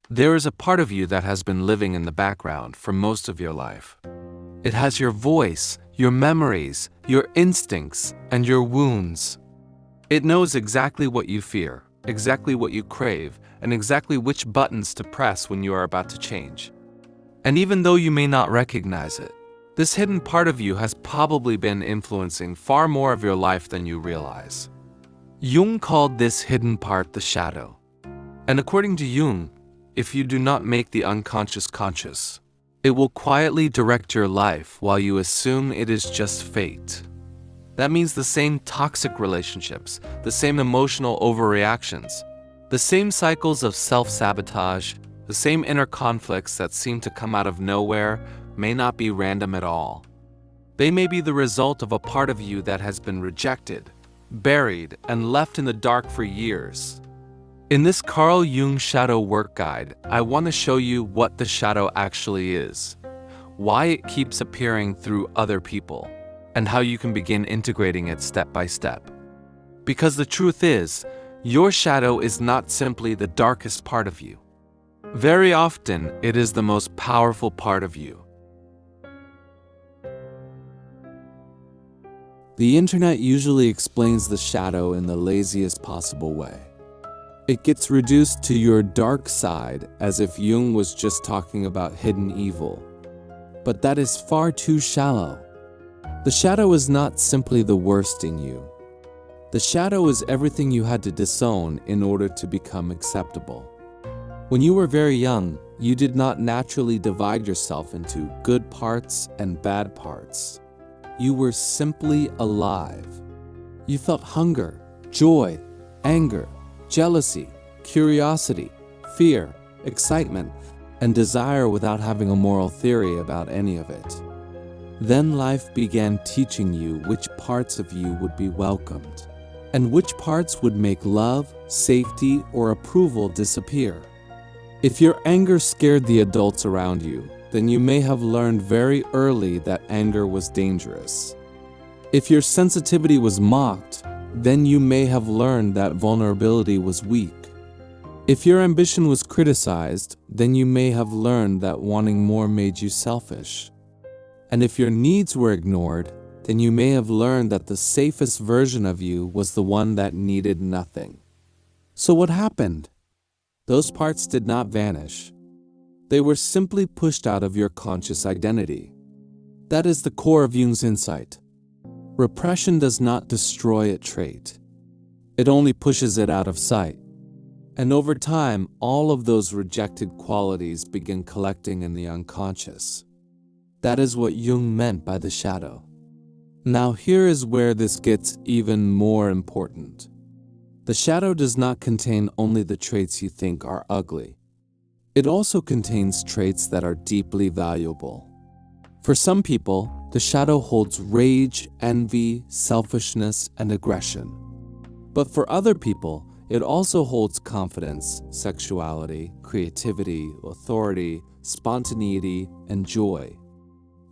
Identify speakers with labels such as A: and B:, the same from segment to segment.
A: There is a part of you that has been living in the background for most of your life. It has your voice, your memories, your instincts, and your wounds. It knows exactly what you fear, exactly what you crave, and exactly which buttons to press when you are about to change. And even though you may not recognize it, this hidden part of you has probably been influencing far more of your life than you realize. Jung called this hidden part the shadow. And according to Jung, if you do not make the unconscious conscious, it will quietly direct your life while you assume it is just fate. That means the same toxic relationships, the same emotional overreactions, the same cycles of self-sabotage, the same inner conflicts that seem to come out of nowhere may not be random at all. They may be the result of a part of you that has been rejected, buried, and left in the dark for years. In this Carl Jung Shadow Work Guide, I want to show you what the shadow actually is, why it keeps appearing through other people, and how you can begin integrating it step by step. Because the truth is, your shadow is not simply the darkest part of you. Very often, it is the most powerful part of you. The internet usually explains the shadow in the laziest possible way. It gets reduced to your dark side as if Jung was just talking about hidden evil. But that is far too shallow. The shadow is not simply the worst in you. The shadow is everything you had to disown in order to become acceptable. When you were very young, you did not naturally divide yourself into good parts and bad parts. You were simply alive. You felt hunger, joy, anger, jealousy, curiosity, fear, excitement, and desire without having a moral theory about any of it. Then life began teaching you which parts of you would be welcomed, and which parts would make love, safety, or approval disappear. If your anger scared the adults around you, then you may have learned very early that anger was dangerous. If your sensitivity was mocked, then you may have learned that vulnerability was weak. If your ambition was criticized, then you may have learned that wanting more made you selfish. And if your needs were ignored, then you may have learned that the safest version of you was the one that needed nothing. So what happened? Those parts did not vanish. They were simply pushed out of your conscious identity. That is the core of Jung's insight. Repression does not destroy a trait. It only pushes it out of sight. And over time, all of those rejected qualities begin collecting in the unconscious. That is what Jung meant by the shadow. Now here is where this gets even more important. The shadow does not contain only the traits you think are ugly. It also contains traits that are deeply valuable. For some people, the shadow holds rage, envy, selfishness, and aggression. But for other people, it also holds confidence, sexuality, creativity, authority, spontaneity, and joy.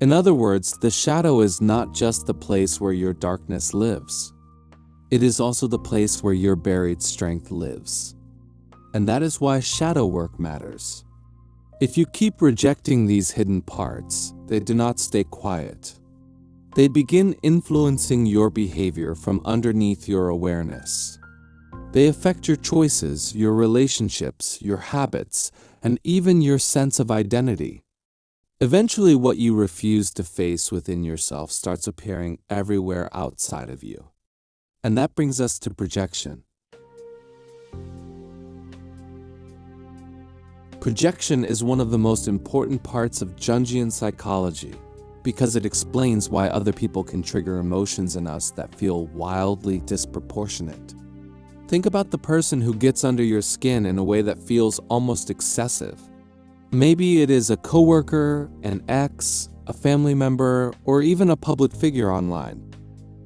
A: In other words, the shadow is not just the place where your darkness lives. It is also the place where your buried strength lives. And that is why shadow work matters. If you keep rejecting these hidden parts, they do not stay quiet. They begin influencing your behavior from underneath your awareness. They affect your choices, your relationships, your habits, and even your sense of identity. Eventually, what you refuse to face within yourself starts appearing everywhere outside of you. And that brings us to projection. Projection is one of the most important parts of Jungian psychology because it explains why other people can trigger emotions in us that feel wildly disproportionate. Think about the person who gets under your skin in a way that feels almost excessive. Maybe it is a coworker, an ex, a family member, or even a public figure online.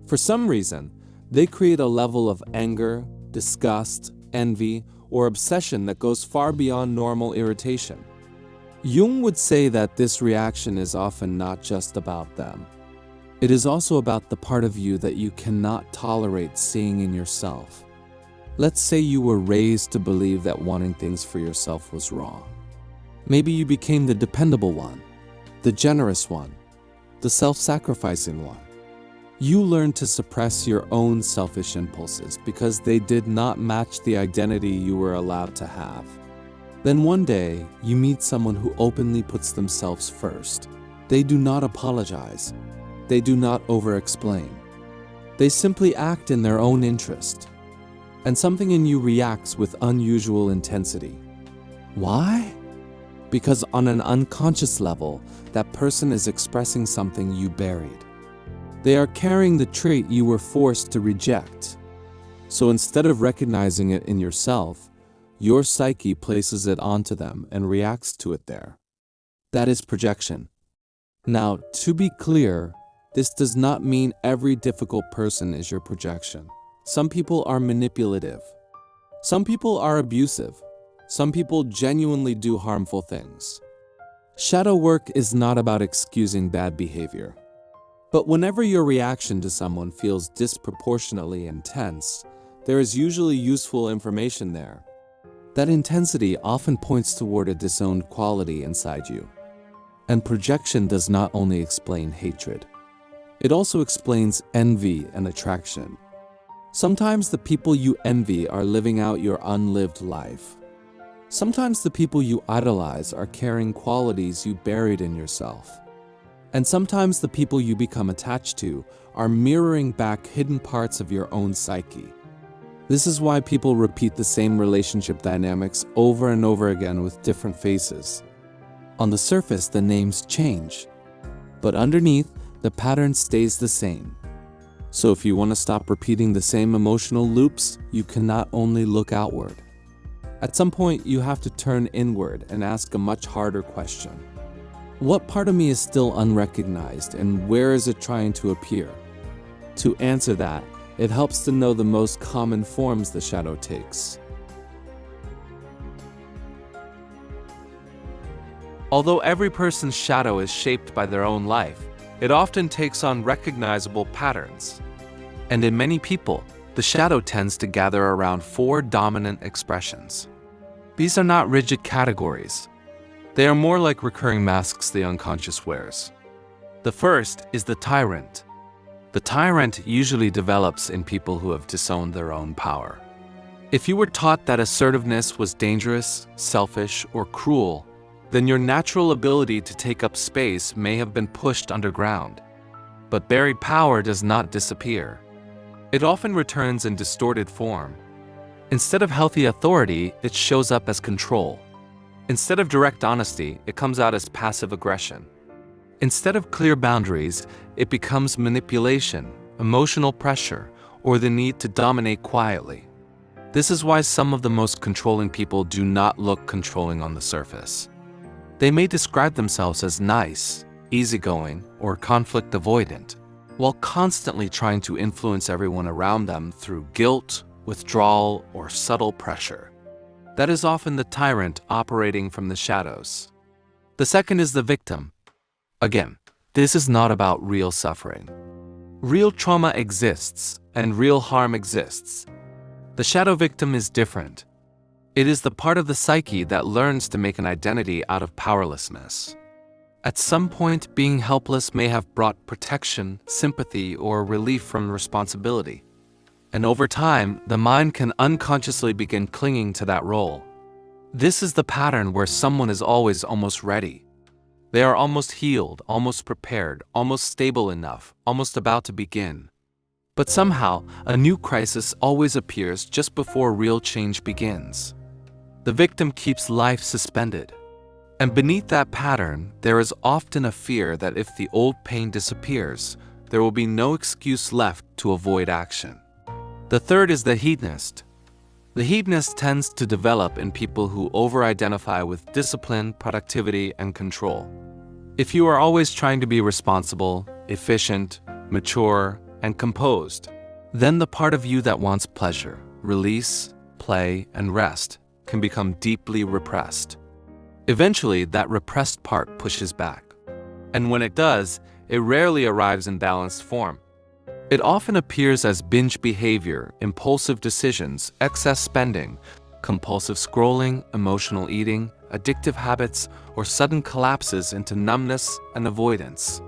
A: For some reason, they create a level of anger, disgust, envy, or obsession that goes far beyond normal irritation. Jung would say that this reaction is often not just about them. It is also about the part of you that you cannot tolerate seeing in yourself. Let's say you were raised to believe that wanting things for yourself was wrong. Maybe you became the dependable one, the generous one, the self-sacrificing one. You learned to suppress your own selfish impulses because they did not match the identity you were allowed to have. Then one day, you meet someone who openly puts themselves first. They do not apologize. They do not over-explain. They simply act in their own interest. And something in you reacts with unusual intensity. Why? Because on an unconscious level, that person is expressing something you buried. They are carrying the trait you were forced to reject. So instead of recognizing it in yourself, your psyche places it onto them and reacts to it there. That is projection. Now, to be clear, this does not mean every difficult person is your projection. Some people are manipulative. Some people are abusive. Some people genuinely do harmful things. Shadow work is not about excusing bad behavior. But whenever your reaction to someone feels disproportionately intense, there is usually useful information there. That intensity often points toward a disowned quality inside you. And projection does not only explain hatred. It also explains envy and attraction. Sometimes the people you envy are living out your unlived life. Sometimes the people you idolize are carrying qualities you buried in yourself. And sometimes the people you become attached to are mirroring back hidden parts of your own psyche. This is why people repeat the same relationship dynamics over and over again with different faces. On the surface, the names change, but underneath, the pattern stays the same. So if you want to stop repeating the same emotional loops, you cannot only look outward. At some point, you have to turn inward and ask a much harder question. What part of me is still unrecognized, and where is it trying to appear? To answer that, it helps to know the most common forms the shadow takes. Although every person's shadow is shaped by their own life, it often takes on recognizable patterns. And in many people, the shadow tends to gather around 4 dominant expressions. These are not rigid categories. They are more like recurring masks the unconscious wears. The first is the tyrant. The tyrant usually develops in people who have disowned their own power. If you were taught that assertiveness was dangerous, selfish, or cruel, then your natural ability to take up space may have been pushed underground. But buried power does not disappear. It often returns in distorted form. Instead of healthy authority, it shows up as control. Instead of direct honesty, it comes out as passive aggression. Instead of clear boundaries, it becomes manipulation, emotional pressure, or the need to dominate quietly. This is why some of the most controlling people do not look controlling on the surface. They may describe themselves as nice, easygoing, or conflict avoidant, while constantly trying to influence everyone around them through guilt, withdrawal, or subtle pressure. That is often the tyrant operating from the shadows. The second is the victim. Again, this is not about real suffering. Real trauma exists, and real harm exists. The shadow victim is different. It is the part of the psyche that learns to make an identity out of powerlessness. At some point, being helpless may have brought protection, sympathy, or relief from responsibility. And over time, the mind can unconsciously begin clinging to that role. This is the pattern where someone is always almost ready. They are almost healed, almost prepared, almost stable enough, almost about to begin. But somehow, a new crisis always appears just before real change begins. The victim keeps life suspended. And beneath that pattern, there is often a fear that if the old pain disappears, there will be no excuse left to avoid action. The third is the hedonist. The hedonist tends to develop in people who over-identify with discipline, productivity, and control. If you are always trying to be responsible, efficient, mature, and composed, then the part of you that wants pleasure, release, play, and rest can become deeply repressed. Eventually, that repressed part pushes back. And when it does, it rarely arrives in balanced form. It often appears as binge behavior, impulsive decisions, excess spending, compulsive scrolling, emotional eating, addictive habits, or sudden collapses into numbness and avoidance.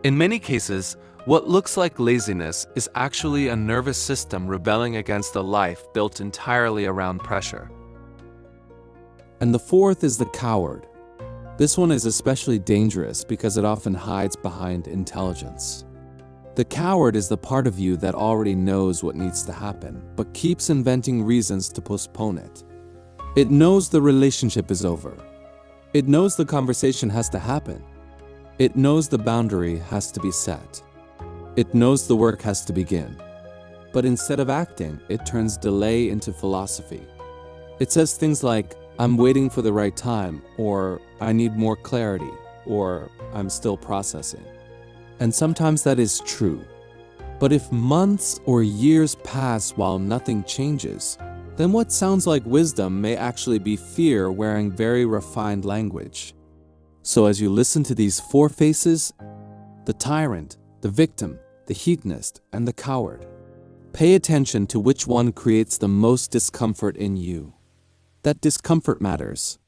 A: In many cases, what looks like laziness is actually a nervous system rebelling against a life built entirely around pressure. And the fourth is the coward. This one is especially dangerous because it often hides behind intelligence. The coward is the part of you that already knows what needs to happen, but keeps inventing reasons to postpone it. It knows the relationship is over. It knows the conversation has to happen. It knows the boundary has to be set. It knows the work has to begin. But instead of acting, it turns delay into philosophy. It says things like, "I'm waiting for the right time," or "I need more clarity," or "I'm still processing." And sometimes that is true. But if months or years pass while nothing changes, then what sounds like wisdom may actually be fear wearing very refined language. So as you listen to these four faces, the tyrant, the victim, the hedonist, and the coward, pay attention to which one creates the most discomfort in you. That discomfort matters,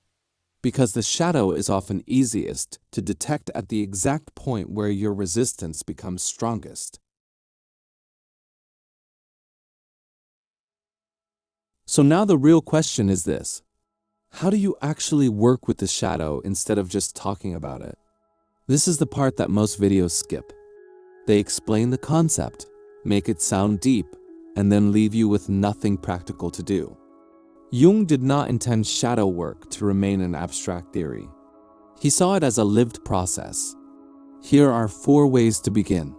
A: because the shadow is often easiest to detect at the exact point where your resistance becomes strongest. So now the real question is this: how do you actually work with the shadow instead of just talking about it? This is the part that most videos skip. They explain the concept, make it sound deep, and then leave you with nothing practical to do. Jung did not intend shadow work to remain an abstract theory. He saw it as a lived process. Here are 4 ways to begin.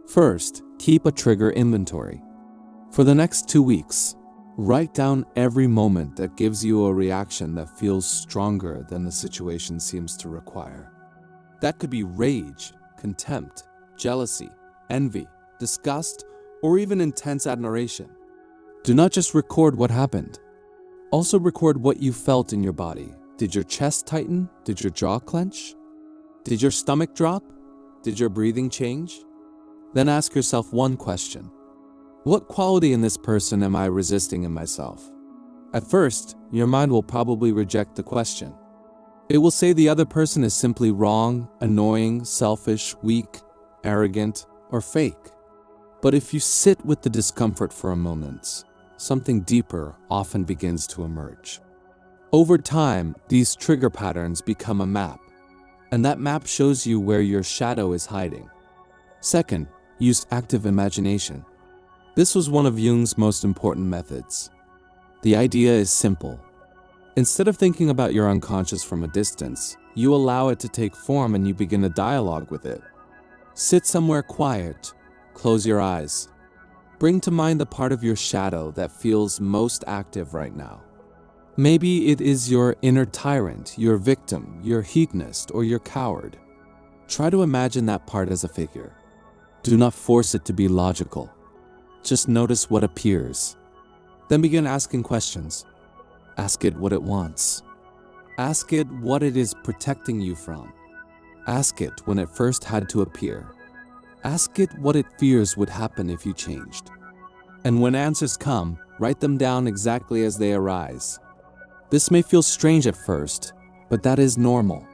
A: First, keep a trigger inventory. For the next 2 weeks, write down every moment that gives you a reaction that feels stronger than the situation seems to require. That could be rage, contempt, jealousy, envy, disgust, or even intense admiration. Do not just record what happened. Also record what you felt in your body. Did your chest tighten? Did your jaw clench? Did your stomach drop? Did your breathing change? Then ask yourself one question. What quality in this person am I resisting in myself? At first, your mind will probably reject the question. It will say the other person is simply wrong, annoying, selfish, weak, arrogant, or fake. But if you sit with the discomfort for a moment, something deeper often begins to emerge. Over time, these trigger patterns become a map, and that map shows you where your shadow is hiding. Second, use active imagination. This was one of Jung's most important methods. The idea is simple. Instead of thinking about your unconscious from a distance, you allow it to take form and you begin a dialogue with it. Sit somewhere quiet, close your eyes. Bring to mind the part of your shadow that feels most active right now. Maybe it is your inner tyrant, your victim, your hedonist, or your coward. Try to imagine that part as a figure. Do not force it to be logical. Just notice what appears. Then begin asking questions. Ask it what it wants. Ask it what it is protecting you from. Ask it when it first had to appear. Ask it what it fears would happen if you changed. And when answers come, write them down exactly as they arise. This may feel strange at first, but that is normal.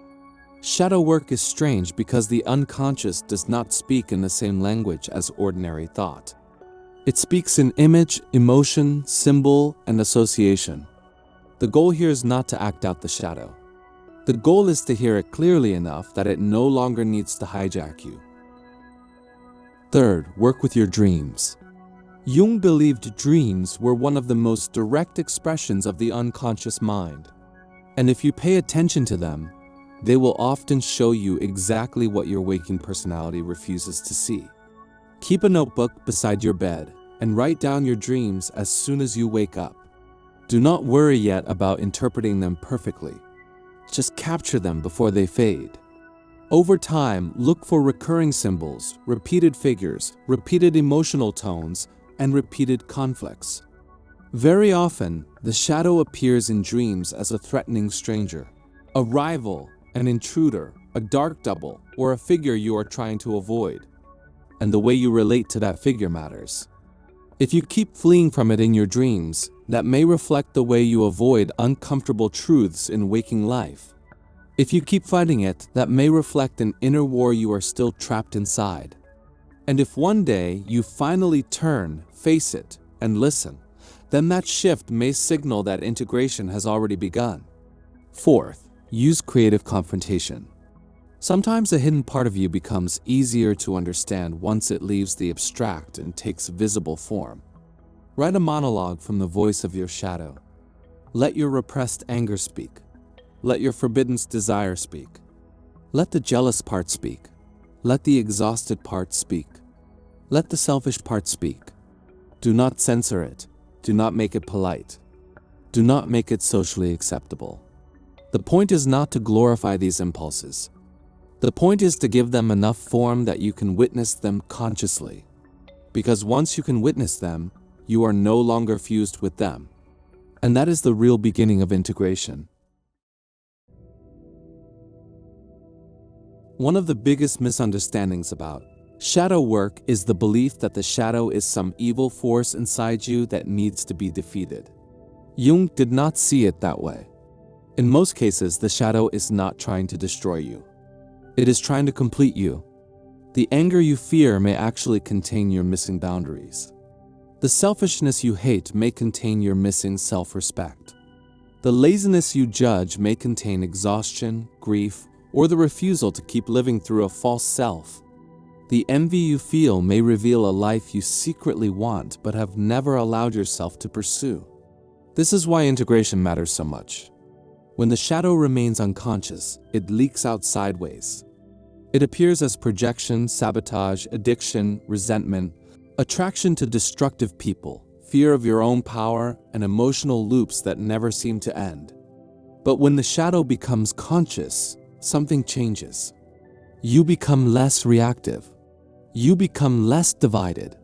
A: Shadow work is strange because the unconscious does not speak in the same language as ordinary thought. It speaks in image, emotion, symbol, and association. The goal here is not to act out the shadow. The goal is to hear it clearly enough that it no longer needs to hijack you. Third, work with your dreams. Jung believed dreams were one of the most direct expressions of the unconscious mind. And if you pay attention to them, they will often show you exactly what your waking personality refuses to see. Keep a notebook beside your bed and write down your dreams as soon as you wake up. Do not worry yet about interpreting them perfectly. Just capture them before they fade. Over time, look for recurring symbols, repeated figures, repeated emotional tones, and repeated conflicts. Very often, the shadow appears in dreams as a threatening stranger, a rival, an intruder, a dark double, or a figure you are trying to avoid. And the way you relate to that figure matters. If you keep fleeing from it in your dreams, that may reflect the way you avoid uncomfortable truths in waking life. If you keep fighting it, that may reflect an inner war you are still trapped inside. And if one day you finally turn, face it, and listen, then that shift may signal that integration has already begun. Fourth, use creative confrontation. Sometimes a hidden part of you becomes easier to understand once it leaves the abstract and takes visible form. Write a monologue from the voice of your shadow. Let your repressed anger speak. Let your forbidden desire speak. Let the jealous part speak. Let the exhausted part speak. Let the selfish part speak. Do not censor it. Do not make it polite. Do not make it socially acceptable. The point is not to glorify these impulses. The point is to give them enough form that you can witness them consciously. Because once you can witness them, you are no longer fused with them. And that is the real beginning of integration. One of the biggest misunderstandings about shadow work is the belief that the shadow is some evil force inside you that needs to be defeated. Jung did not see it that way. In most cases, the shadow is not trying to destroy you. It is trying to complete you. The anger you fear may actually contain your missing boundaries. The selfishness you hate may contain your missing self-respect. The laziness you judge may contain exhaustion, grief, or the refusal to keep living through a false self. The envy you feel may reveal a life you secretly want but have never allowed yourself to pursue. This is why integration matters so much. When the shadow remains unconscious, it leaks out sideways. It appears as projection, sabotage, addiction, resentment, attraction to destructive people, fear of your own power, and emotional loops that never seem to end. But when the shadow becomes conscious, something changes. You become less reactive. You become less divided.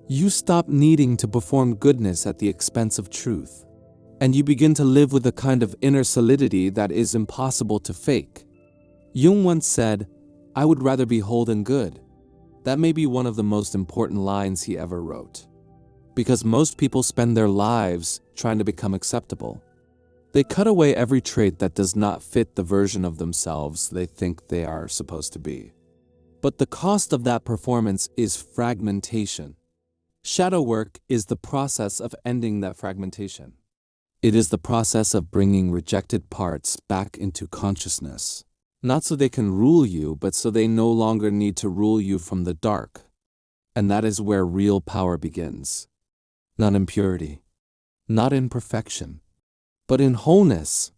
A: You stop needing to perform goodness at the expense of truth. And you begin to live with a kind of inner solidity that is impossible to fake. Jung once said, "I would rather be whole than good." That may be one of the most important lines he ever wrote. Because most people spend their lives trying to become acceptable. They cut away every trait that does not fit the version of themselves they think they are supposed to be. But the cost of that performance is fragmentation. Shadow work is the process of ending that fragmentation. It is the process of bringing rejected parts back into consciousness. Not so they can rule you, but so they no longer need to rule you from the dark. And that is where real power begins. Not in purity, not in perfection, but in wholeness.